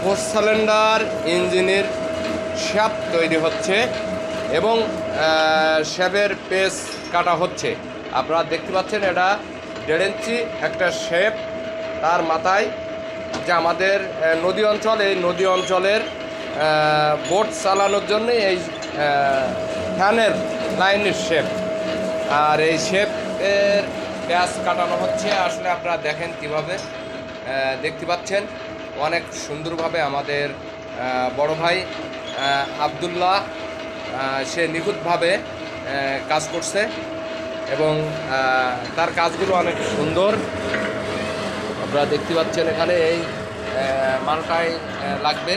4 cylinder ইঞ্জিনের shaft তৈরি হচ্ছে এবং শ্যাফের পেস কাটা হচ্ছে। আপনারা দেখতে পাচ্ছেন এটা 1.5 ইঞ্চি একটা শ্যাফট, তার মাথায় যে আমাদের নদী অঞ্চল, এই নদী অঞ্চলের বোট চালানোর জন্য এই ফ্যানের লাইনের শেপ, আর এই শেপের প্যাচ কাটানো হচ্ছে। আসলে আপনারা দেখেন কিভাবে দেখতে পাচ্ছেন, অনেক সুন্দরভাবে আমাদের বড় ভাই আবদুল্লাহ সে নিখুঁতভাবে কাজ করছে এবং তার কাজগুলো অনেক সুন্দর। আপনারা দেখতে পাচ্ছেন এখানে এই মালটাই লাগবে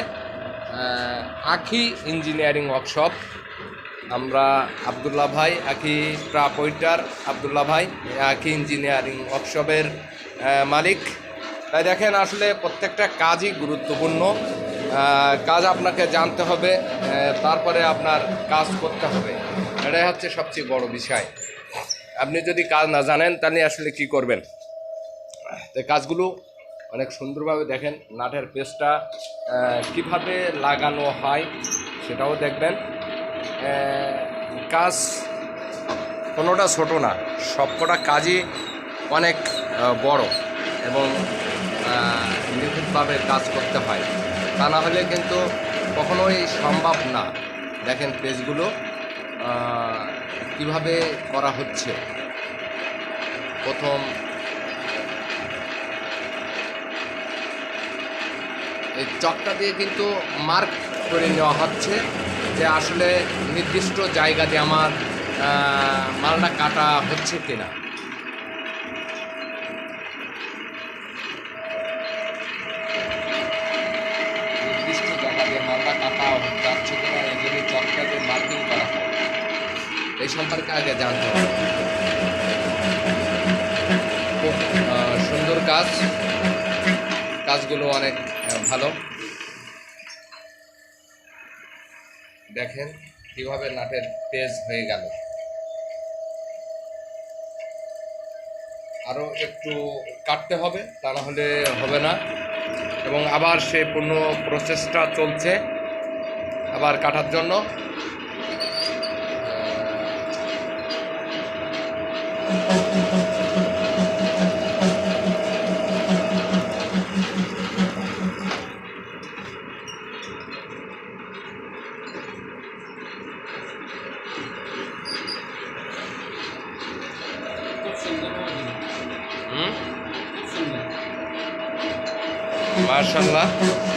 আখি ইঞ্জিনিয়ারিং ওয়ার্কশপ। আমরা আবদুল্লাহ ভাই, আখি ট্রাপ ওয়েটার আবদুল্লাহ ভাই আখি ইঞ্জিনিয়ারিং ওয়ার্কশপের মালিক। তাই দেখেন আসলে প্রত্যেকটা কাজই গুরুত্বপূর্ণ। কাজ আপনাকে জানতে হবে, তারপরে আপনার কাজ করতে হবে, এটাই হচ্ছে সবচেয়ে বড় বিষয়। আপনি যদি কাজ না জানেন তাহলে আসলে কি করবেন? তো কাজগুলো অনেক সুন্দরভাবে দেখেন, নাটের পেস্টটা কিভাবে লাগানো হয় সেটাও দেখবেন। কাজ কোনোটা ছোট না, সবকটা কাজই অনেক বড় এবং নিখুঁতভাবে কাজ করতে হয়, তা না হলে কিন্তু কখনোই সম্ভব না। দেখেন পেজগুলো কিভাবে করা হচ্ছে। প্রথম এই চকটা দিয়ে কিন্তু মার্ক করে নেওয়া হচ্ছে যে আসলে নির্দিষ্ট জায়গাতে আমার মালটা কাটা হচ্ছে কিনা। নির্দিষ্ট জায়গাতে মালটা কাটা যাচ্ছে কিনা, এই জন্য চকটাতে মার্কিং করা হয়। এই সম্পর্কে আগে জানতে হবে। খুব সুন্দর কাজ, কাজগুলো অনেক ভালো। দেখেন কিভাবে নাটের পেজ হয়ে গেল। আরও একটু কাটতে হবে, তা না হলে হবে না। এবং আবার সে পূর্ণ প্রসেসটা চলছে আবার কাটার জন্য। মাশাআল্লাহ।